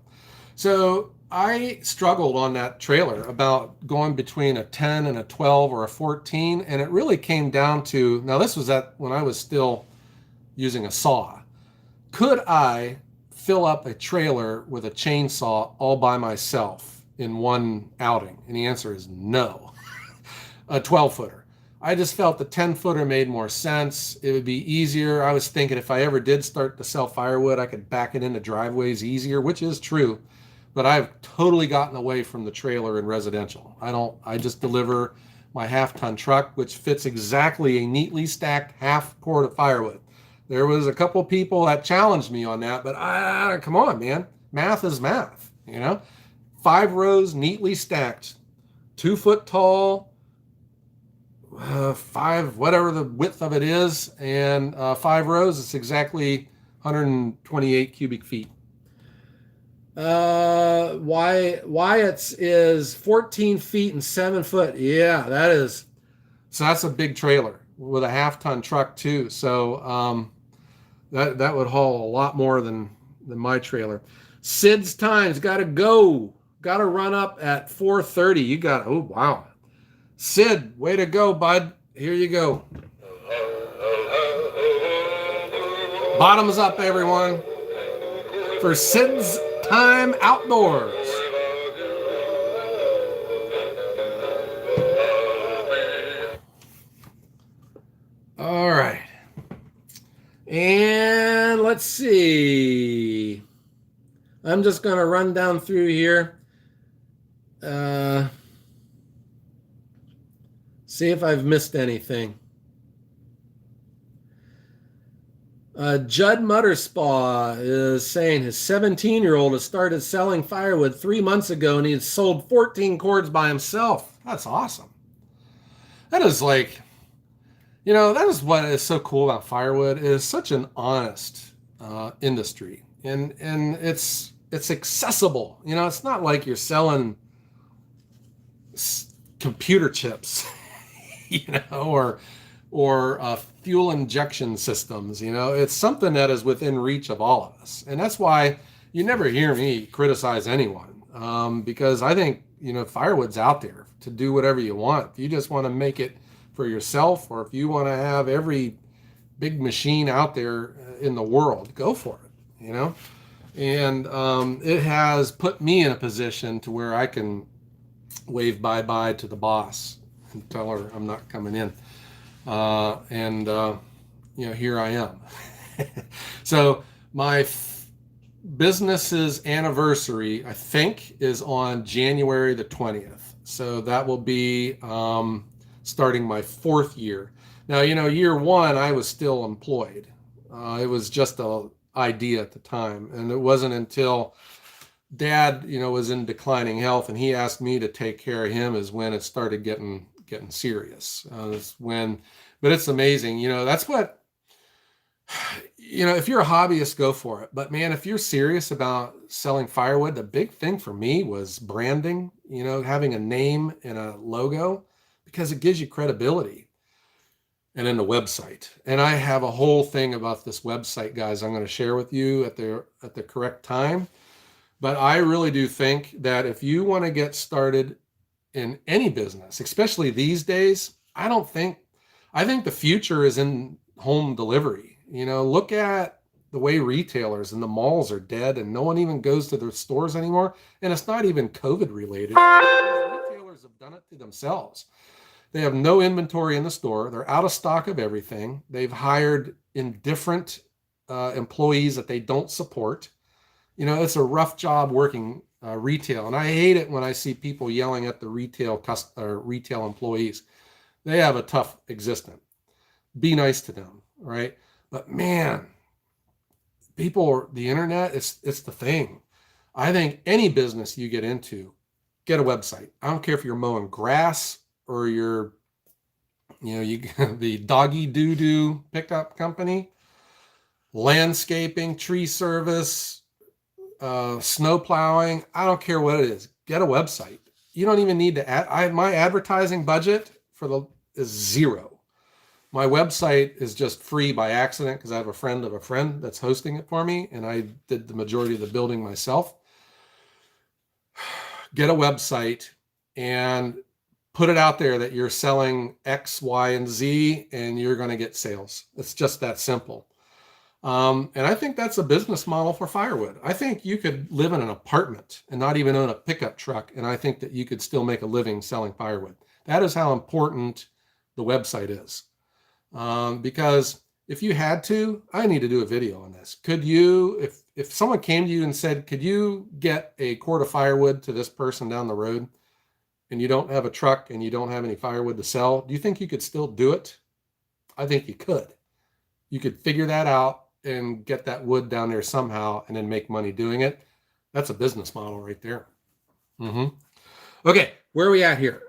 Speaker 1: So I struggled on that trailer about going between a 10 and a 12 or a 14, and it really came down to, now this was when I was still using a saw. Could I fill up a trailer with a chainsaw all by myself in one outing? And the answer is no. A 12-footer. I just felt the 10-footer made more sense. It would be easier. I was thinking if I ever did start to sell firewood, I could back it into driveways easier, which is true. But I've totally gotten away from the trailer in residential. I just deliver my half-ton truck, which fits exactly a neatly stacked half cord of firewood. There was a couple people that challenged me on that, but come on, man. Math is math, 5 rows neatly stacked, 2 foot tall, 5, whatever the width of it is, and 5 rows, it's exactly 128 cubic feet. Wyatt's is 14 feet and 7 foot. Yeah, that's a big trailer with a half-ton truck too. So that would haul a lot more than my trailer. Sid's time's got to go. Got to run up at 4:30. Oh, wow. Sid, way to go, bud. Here you go. Bottoms up, everyone, for Sid's Time Outdoors. All right. And let's see. I'm just going to run down through here. See if I've missed anything. Judd Mutterspaw is saying his 17-year-old has started selling firewood 3 months ago and he had sold 14 cords by himself. That's awesome. That is that is what is so cool about firewood. It is such an honest industry, and it's accessible. It's not like you're selling computer chips, or fuel injection systems. It's something that is within reach of all of us, and that's why you never hear me criticize anyone, because I think firewood's out there to do whatever you want. If you just want to make it for yourself, or if you want to have every big machine out there in the world, go for it. And it has put me in a position to where I can wave bye-bye to the boss and tell her I'm not coming in. Here I am. So my business's anniversary, I think, is on January the 20th. So that will be starting my 4th year. Now, year 1, I was still employed. It was just an idea at the time. And it wasn't until Dad, was in declining health and he asked me to take care of him is when it started getting serious. But it's amazing. That's what, if you're a hobbyist, go for it. But man, if you're serious about selling firewood, the big thing for me was branding, having a name and a logo, because it gives you credibility. And then the website. And I have a whole thing about this website, guys, I'm going to share with you at the correct time. But I really do think that if you want to get started in any business, especially these days, I think the future is in home delivery. Look at the way retailers and the malls are dead and no one even goes to their stores anymore. And it's not even COVID related. Retailers have done it to themselves. They have no inventory in the store. They're out of stock of everything. They've hired indifferent employees that they don't support. It's a rough job working retail. And I hate it when I see people yelling at the retail employees. They have a tough existence. Be nice to them, right? But man, the internet, it's the thing. I think any business you get into, get a website. I don't care if you're mowing grass or you're, the doggy doo-doo pickup company, landscaping, tree service, snow plowing. I don't care what it is. Get a website. You don't even need to my advertising budget is zero. My website is just free by accident because I have a friend of a friend that's hosting it for me, and I did the majority of the building myself. Get a website and put it out there that you're selling X, Y, and Z, and you're going to get sales. It's just that simple. And I think that's a business model for Firewood. I think you could live in an apartment and not even own a pickup truck, and I think that you could still make a living selling firewood. That is how important the website is. Because if you had to, I need to do a video on this. Could you, if someone came to you and said, could you get a cord of firewood to this person down the road, and you don't have a truck and you don't have any firewood to sell, do you think you could still do it? I think you could. You could figure that out and get that wood down there somehow and then make money doing it. That's a business model right there. Okay, where are we at here?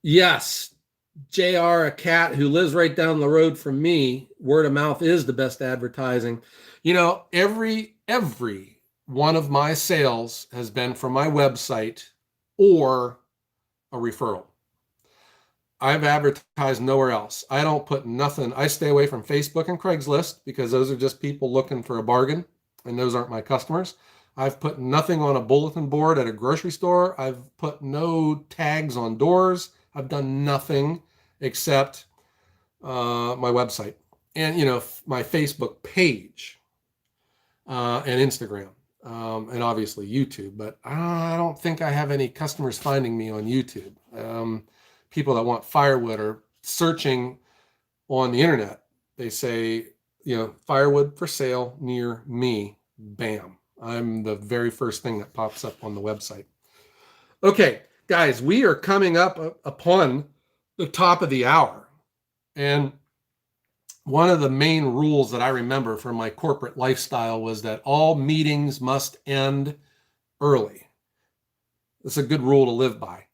Speaker 1: Yes, JR, a cat who lives right down the road from me, word of mouth is the best advertising. Every one of my sales has been from my website or a referral. I've advertised nowhere else. I don't put nothing. I stay away from Facebook and Craigslist because those are just people looking for a bargain, and those aren't my customers. I've put nothing on a bulletin board at a grocery store. I've put no tags on doors. I've done nothing except my website and, my Facebook page and Instagram and obviously YouTube. But I don't think I have any customers finding me on YouTube. People that want firewood are searching on the internet. They say, firewood for sale near me. Bam. I'm the very first thing that pops up on the website. Okay, guys, we are coming up upon the top of the hour. And one of the main rules that I remember from my corporate lifestyle was that all meetings must end early. It's a good rule to live by.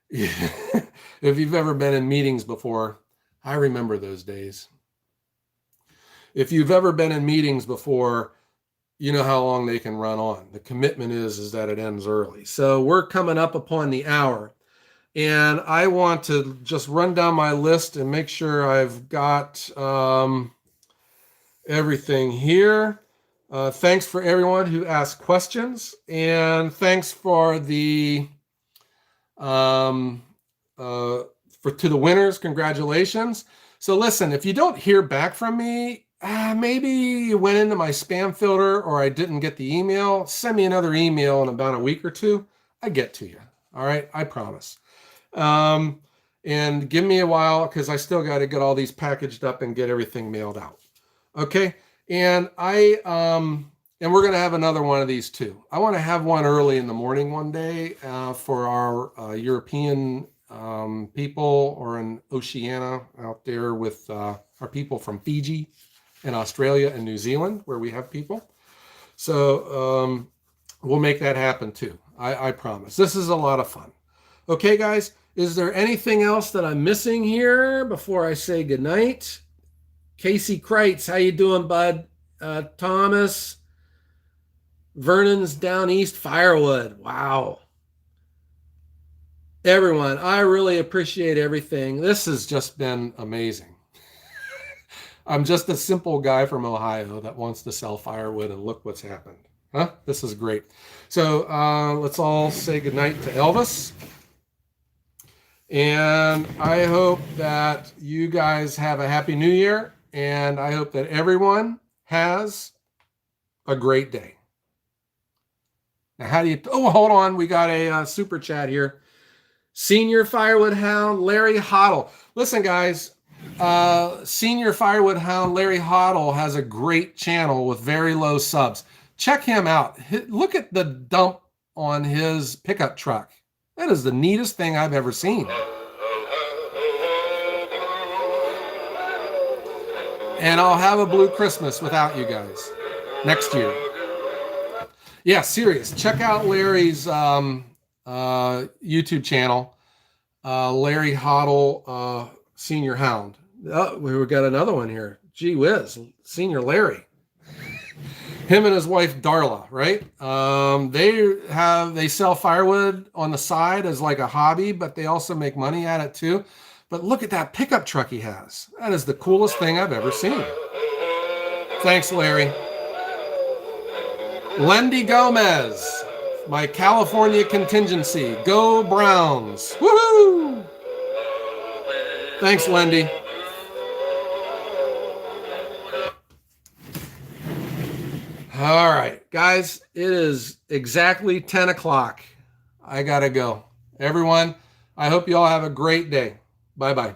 Speaker 1: If you've ever been in meetings before, I remember those days. If you've ever been in meetings before, you know how long they can run on. The commitment is that it ends early. So we're coming up upon the hour. And I want to just run down my list and make sure I've got everything here. Thanks for everyone who asked questions. And thanks for to the winners. Congratulations. So listen, if you don't hear back from me, maybe you went into my spam filter or I didn't get the email. Send me another email in about a week or two. I get to you. All right. I promise. And give me a while because I still got to get all these packaged up and get everything mailed out. Okay. And and we're going to have another one of these too. I want to have one early in the morning one day, for our, European, people, or in Oceania out there with, our people from Fiji and Australia and New Zealand, where we have people. So, we'll make that happen too. I promise. This is a lot of fun. Okay, guys, is there anything else that I'm missing here before I say goodnight? Casey Kreitz, how you doing, bud? Thomas, Vernon's down east, Firewood. Wow. Everyone, I really appreciate everything. This has just been amazing. I'm just a simple guy from Ohio that wants to sell firewood, and look what's happened. Huh? This is great. So let's all say goodnight to Elvis. And I hope that you guys have a happy new year. And I hope that everyone has a great day. Now, hold on. We got a super chat here. Senior Firewood Hound, Larry Hoddle. Listen, guys, Senior Firewood Hound, Larry Hoddle has a great channel with very low subs. check him out. Look at the dump on his pickup truck. That is the neatest thing I've ever seen. And I'll have a blue Christmas without you guys next year. Yeah, serious. Check out Larry's YouTube channel, Larry Hoddle, Senior Hound. Oh, we got another one here. Gee whiz, Senior Larry. Him and his wife Darla, right? They sell firewood on the side as like a hobby, but they also make money at it too. But look at that pickup truck he has. That is the coolest thing I've ever seen. Thanks, Larry. Lendy Gomez, my California contingency. Go Browns. Woohoo! Thanks, Lendy. All right, guys, it is exactly 10 o'clock. I got to go. Everyone, I hope you all have a great day. Bye-bye.